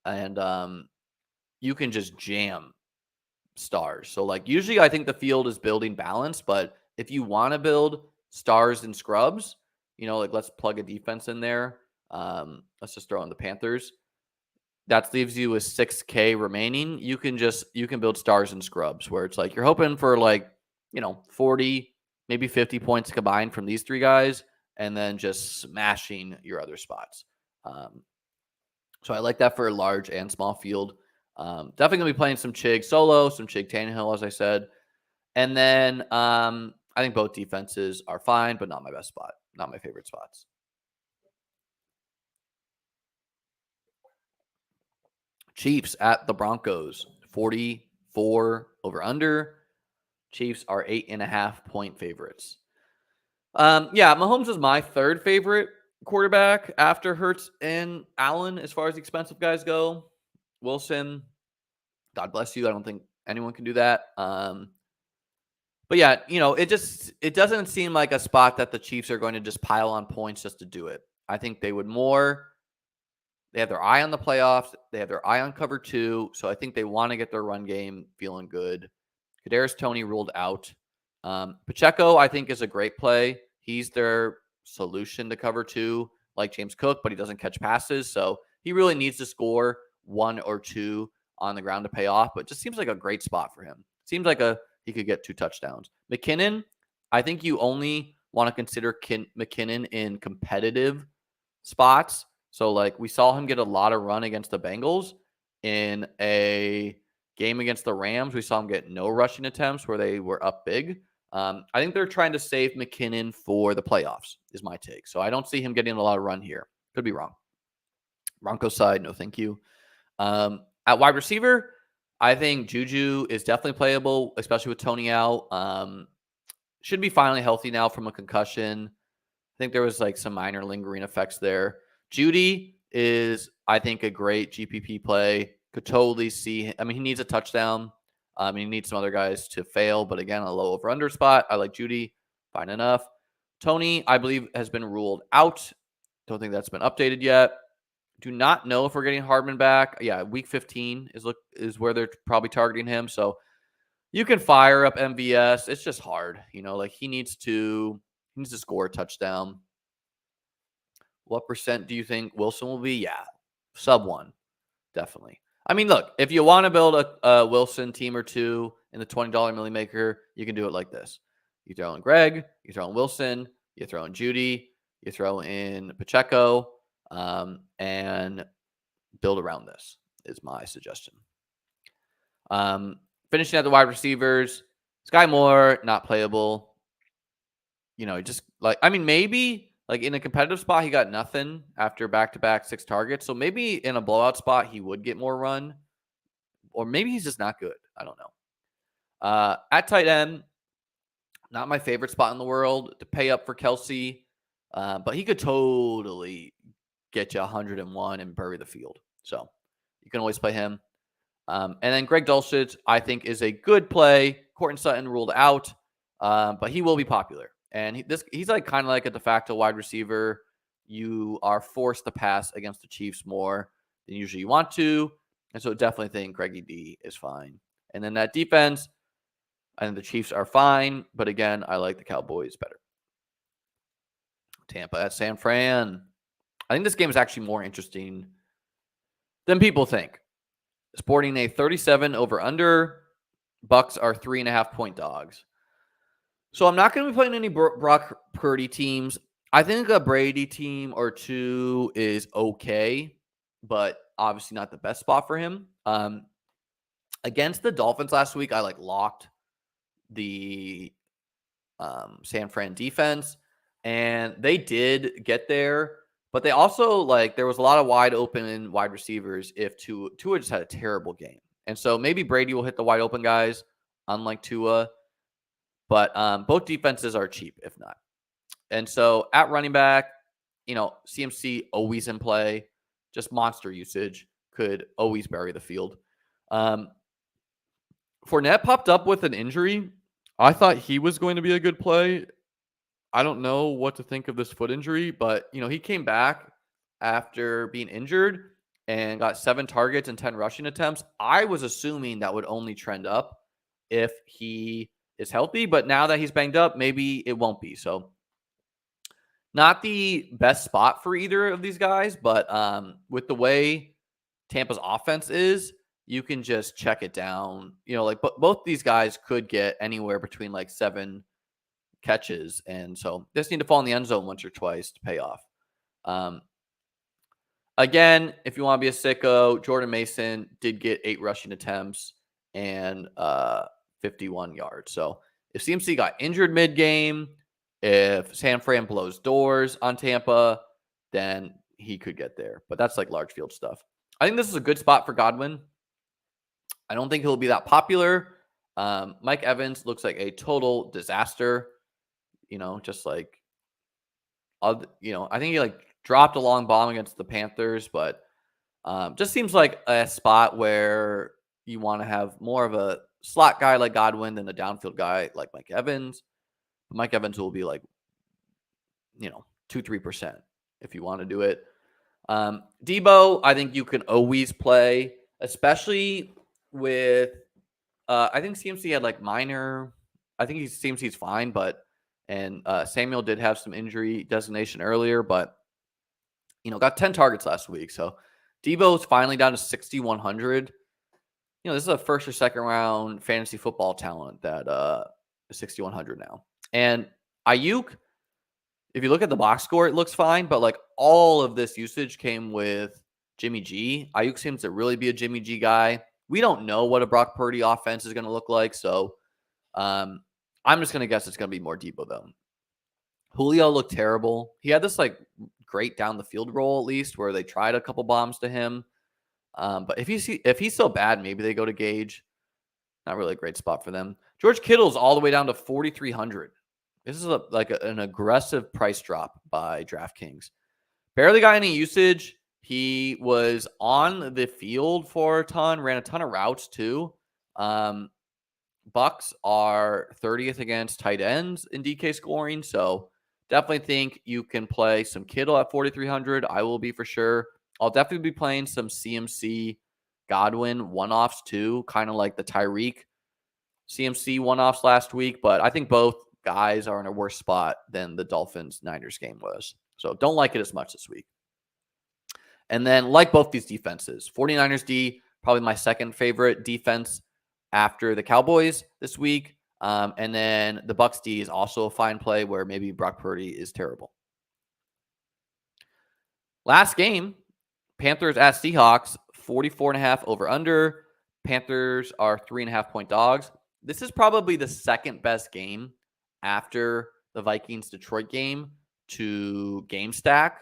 and you can just jam stars. So usually, I think the field is building balance, but if you want to build stars and scrubs, let's plug a defense in there. Let's just throw in the Panthers. That leaves you with 6K remaining. You can build stars and scrubs where it's you're hoping for 40, maybe 50 points combined from these 3 guys, and then just smashing your other spots. So I like that for a large and small field. Definitely gonna be playing some Chig solo, some Chig Tannehill, as I said. And then I think both defenses are fine, but not my best spot, not my favorite spots. Chiefs at the Broncos, 44 over under. Chiefs are 8.5-point favorites. Mahomes is my 3rd favorite quarterback after Hurts and Allen as far as the expensive guys go. Wilson, God bless you. I don't think anyone can do that. But yeah, it doesn't seem like a spot that the Chiefs are going to just pile on points just to do it. I think they would more. They have their eye on the playoffs. They have their eye on cover 2. So I think they want to get their run game feeling good. Kadarius Toney ruled out. Pacheco, I think, is a great play. He's their solution to cover 2, like James Cook, but he doesn't catch passes. So he really needs to score 1 or 2 on the ground to pay off. But it just seems like a great spot for him. Seems like he could get 2 touchdowns. McKinnon, I think you only want to consider McKinnon in competitive spots. So, like, we saw him get a lot of run against the Bengals in a game against the Rams. We saw him get no rushing attempts where they were up big. I think they're trying to save McKinnon for the playoffs, is my take. So I don't see him getting a lot of run here. Could be wrong. Broncos side, no thank you. At wide receiver, I think Juju is definitely playable, especially with Tony out. Should be finally healthy now from a concussion. I think there was like some minor lingering effects there. Judy is, I think, a great GPP play. Could totally see. I mean, he needs a touchdown. He needs some other guys to fail, but again, a low over under spot. I like Judy. Fine enough. Tony, I believe, has been ruled out. Don't think that's been updated yet. Do not know if we're getting Hardman back. Yeah, week 15 is where they're probably targeting him. So you can fire up MVS. It's just hard, like he needs to score a touchdown. What percent do you think Wilson will be? Yeah, sub 1, definitely. I mean, look, if you want to build a Wilson team or two in the $20 Millie Maker, you can do it like this. You throw in Greg, you throw in Wilson, you throw in Judy, you throw in Pacheco, and build around this is my suggestion. Finishing at the wide receivers, Sky Moore, not playable. Just maybe like in a competitive spot, he got nothing after back-to-back 6 targets. So maybe in a blowout spot, he would get more run. Or maybe he's just not good. I don't know. At tight end, not my favorite spot in the world to pay up for Kelsey. But he could totally get you 101 and bury the field. So you can always play him. And then Greg Dulcich, I think, is a good play. Courtland Sutton ruled out, but he will be popular. And he's like kind of like a de facto wide receiver. You are forced to pass against the Chiefs more than usually you want to. And so definitely think Greggy D is fine. And then that defense, I think the Chiefs are fine. But again, I like the Cowboys better. Tampa at San Fran. I think this game is actually more interesting than people think. Sporting a 37 over under. Bucks are 3.5 point dogs. So I'm not going to be playing any Brock Purdy teams. I think a Brady team or two is okay, but obviously not the best spot for him. Against the Dolphins last week, I locked the San Fran defense, and they did get there. But they also, there was a lot of wide open wide receivers if Tua just had a terrible game. And so maybe Brady will hit the wide open guys, unlike Tua. But both defenses are cheap, if not. And so at running back, CMC always in play. Just monster usage. Could always bury the field. Fournette popped up with an injury. I thought he was going to be a good play. I don't know what to think of this foot injury, but, he came back after being injured and got 7 targets and 10 rushing attempts. I was assuming that would only trend up if he is healthy, but now that he's banged up, maybe it won't be. So not the best spot for either of these guys, but with the way Tampa's offense is, you can just check it down. Both these guys could get anywhere between 7 catches. And so just need to fall in the end zone once or twice to pay off. Again, if you want to be a sicko, Jordan Mason did get 8 rushing attempts and 51 yards. So if CMC got injured mid-game, if San Fran blows doors on Tampa, then he could get there. But that's large field stuff. I think this is a good spot for Godwin. I don't think he'll be that popular. Mike Evans looks like a total disaster. I think he dropped a long bomb against the Panthers, but just seems like a spot where you want to have more of a slot guy like Godwin than a downfield guy like Mike Evans. But Mike Evans will be 2-3% if you want to do it. Debo, I think you can always play, especially with I think CMC had minor. I think CMC's fine, but Samuel did have some injury designation earlier, but got 10 targets last week. So Debo's finally down to 6,100. This is a first or second round fantasy football talent that is 6,100 now. And Ayuk, if you look at the box score, it looks fine, but like all of this usage came with Jimmy G. Ayuk seems to really be a Jimmy G guy. We don't know what a Brock Purdy offense is going to look like, so I'm just going to guess it's going to be more Debo though. Julio looked terrible. He had this like great down the field roll at least where they tried a couple bombs to him. But if he's so bad, maybe they go to Gage. Not really a great spot for them. George Kittle's all the way down to 4,300. This is an aggressive price drop by DraftKings. Barely got any usage. He was on the field for a ton, ran a ton of routes too. Bucks are 30th against tight ends in DK scoring, so definitely think you can play some Kittle at 4,300. I will be for sure. I'll definitely be playing some CMC Godwin one-offs too, kind of like the Tyreek CMC one-offs last week, but I think both guys are in a worse spot than the Dolphins-Niners game was. So don't like it as much this week. And then like both these defenses, 49ers D, probably my second favorite defense after the Cowboys this week. And then the Bucs D is also a fine play where maybe Brock Purdy is terrible. Last game, Panthers at Seahawks, 44.5 over under. Panthers are 3.5 point dogs. This is probably the second best game after the Vikings Detroit game to game stack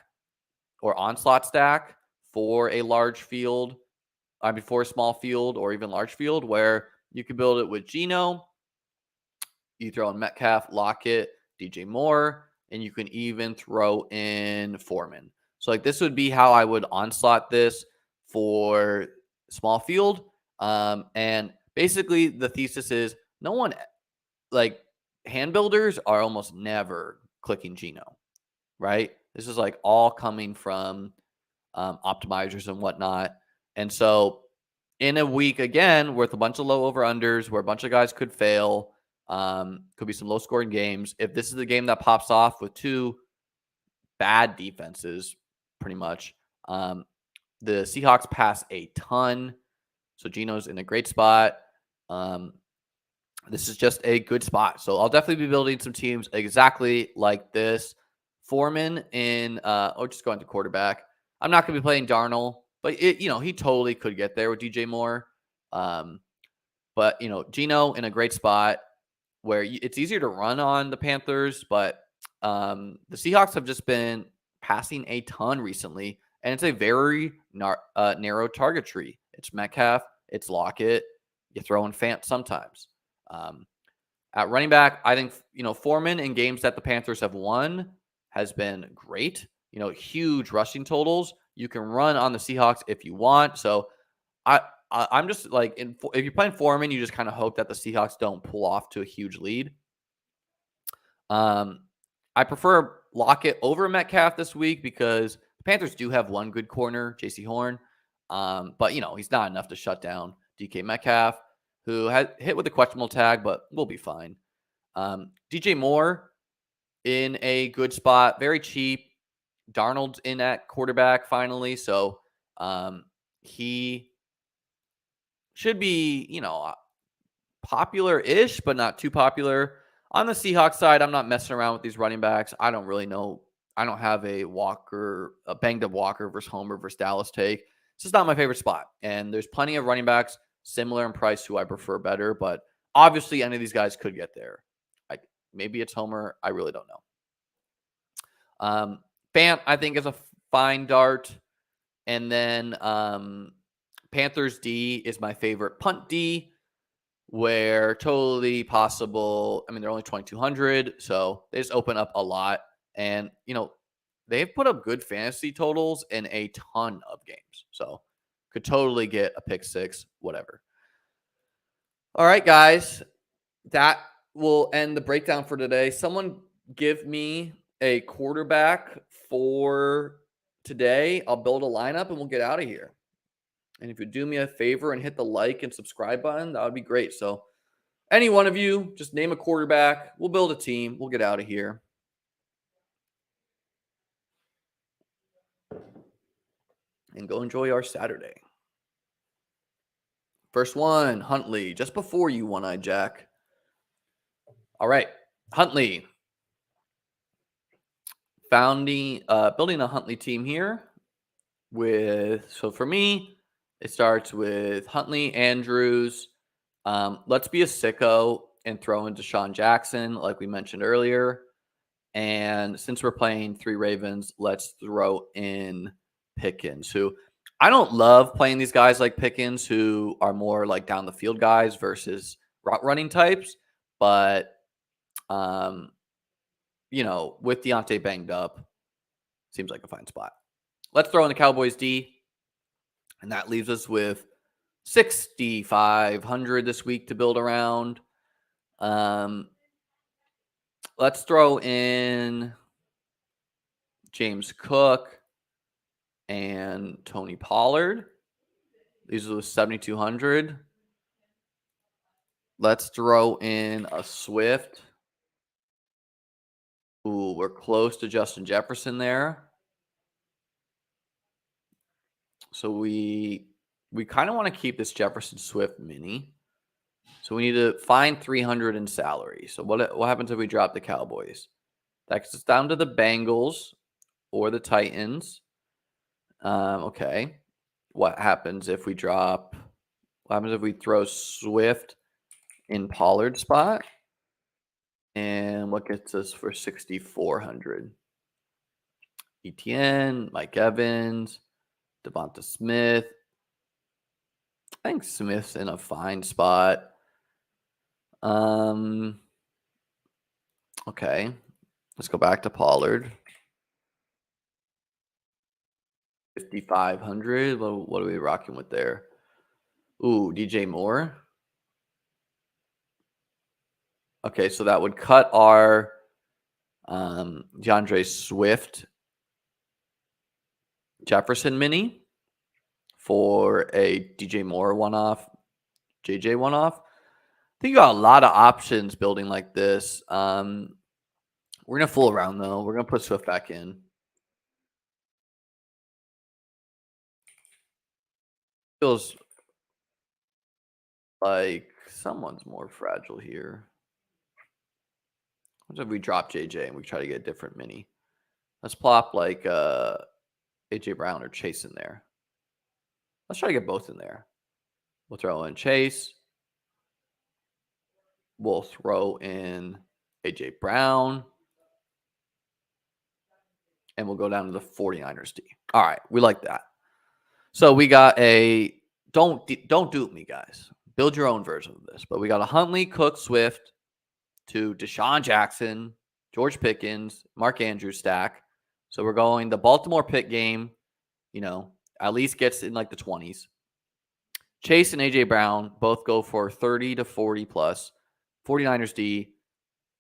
or onslaught stack for a large field, before a small field or even large field, where you can build it with Geno. You throw in Metcalf, Lockett, DJ Moore, and you can even throw in Foreman. So like this would be how I would onslaught this for small field. And basically the thesis is no one, like, hand builders are almost never clicking Geno, right? This is like all coming from optimizers and whatnot. And so in a week, again, with a bunch of low over-unders, where a bunch of guys could fail, could be some low-scoring games. If this is the game that pops off with two bad defenses, pretty much, the Seahawks pass a ton. So Geno's in a great spot. This is just a good spot. So I'll definitely be building some teams exactly like this. Foreman in, just going to quarterback. I'm not going to be playing Darnold, but he totally could get there with DJ Moore. But Geno in a great spot where it's easier to run on the Panthers, but the Seahawks have just been passing a ton recently, and it's a very narrow target tree. It's Metcalf, it's Lockett, you throw in Fant sometimes. At running back, I think Foreman in games that the Panthers have won has been great. Huge rushing totals. You can run on the Seahawks if you want. So I'm just like, if you're playing Foreman, you just kind of hope that the Seahawks don't pull off to a huge lead. I prefer Lockett over Metcalf this week because the Panthers do have one good corner, J.C. Horn. But he's not enough to shut down DK Metcalf, who had hit with a questionable tag, but will be fine. DJ Moore in a good spot, very cheap. Darnold's in at quarterback finally, so he should be, popular-ish, but not too popular. On the Seahawks side, I'm not messing around with these running backs. I don't really know. I don't have a banged-up Walker versus Homer versus Dallas take. It's just not my favorite spot. And there's plenty of running backs similar in price who I prefer better, but obviously any of these guys could get there. Maybe it's Homer. I really don't know. Fant, I think, is a fine dart. And then Panthers D is my favorite punt D, where totally possible. I mean, they're only 2,200, so they just open up a lot. And, they've put up good fantasy totals in a ton of games. So could totally get a pick six, whatever. All right, guys. That will end the breakdown for today. Someone give me a quarterback for today. I'll build a lineup and we'll get out of here. And if you do me a favor and hit the like and subscribe button, that would be great. So any one of you, just name a quarterback. We'll build a team. We'll get out of here. And go enjoy our Saturday. First one, Huntley, just before you, One-Eyed Jack. All right. Huntley. Building a Huntley team here so for me, it starts with Huntley, Andrews. Let's be a sicko and throw in Deshaun Jackson, like we mentioned earlier. And since we're playing 3 Ravens, let's throw in Pickens, who I don't love playing these guys like Pickens, who are more like down the field guys versus route running types. But, with Deontay banged up, seems like a fine spot. Let's throw in the Cowboys D. And that leaves us with 6,500 this week to build around. Let's throw in James Cook and Tony Pollard. These are the 7,200. Let's throw in a Swift. Ooh, we're close to Justin Jefferson there. So we kind of want to keep this Jefferson Swift mini. So we need to find 300 in salary. So what happens if we drop the Cowboys? That gets us down to the Bengals or the Titans. Okay. What happens if we throw Swift in Pollard's spot? And what gets us for 6,400? ETN, Mike Evans, Devonta Smith. I think Smith's in a fine spot. Okay. Let's go back to Pollard. 5,500. What are we rocking with there? Ooh, DJ Moore. Okay, so that would cut our DeAndre Swift Jefferson mini for a DJ Moore one-off, JJ one-off. I think you got a lot of options building like this. We're going to fool around, though. We're going to put Swift back in. Feels like someone's more fragile here. What if we drop JJ and we try to get a different mini? Let's plop like AJ Brown or Chase in there. Let's try to get both in there. We'll throw in Chase. We'll throw in AJ Brown. And we'll go down to the 49ers D. All right, we like that. So we got don't dupe me, guys. Build your own version of this. But we got a Huntley, Cook, Swift to Deshaun Jackson, George Pickens, Mark Andrews stack. So we're going the Baltimore Pitt game, at least gets in like the 20s. Chase and AJ Brown both go for 30 to 40 plus. 49ers D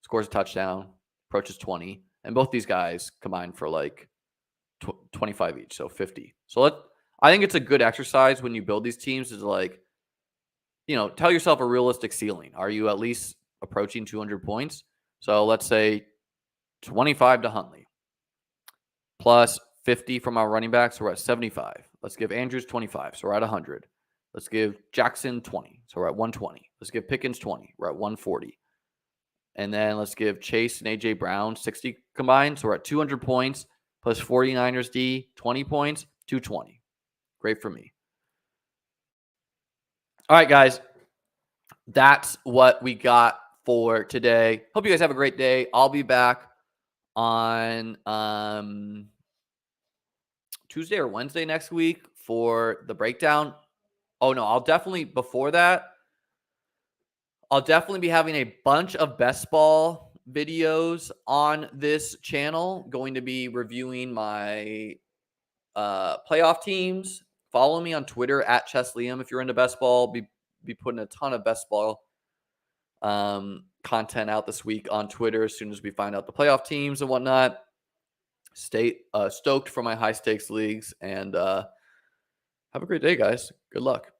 scores a touchdown, approaches 20. And both these guys combine for like 25 each, so 50. So I think it's a good exercise when you build these teams is like, tell yourself a realistic ceiling. Are you at least approaching 200 points? So let's say 25 to Huntley plus 50 from our running backs. So we're at 75. Let's give Andrews 25. So we're at 100. Let's give Jackson 20. So we're at 120. Let's give Pickens 20. We're at 140. And then let's give Chase and AJ Brown 60 combined. So we're at 200 points plus 49ers D 20 points, 220. Great for me. All right, guys. That's what we got for today. Hope you guys have a great day. I'll be back on Tuesday or Wednesday next week for the breakdown. Oh, no, I'll definitely be having a bunch of best ball videos on this channel. Going to be reviewing my playoff teams. Follow me on Twitter at ChessLiam if you're into best ball. Be putting a ton of best ball content out this week on Twitter as soon as we find out the playoff teams and whatnot. Stay stoked for my high stakes leagues and have a great day, guys. Good luck.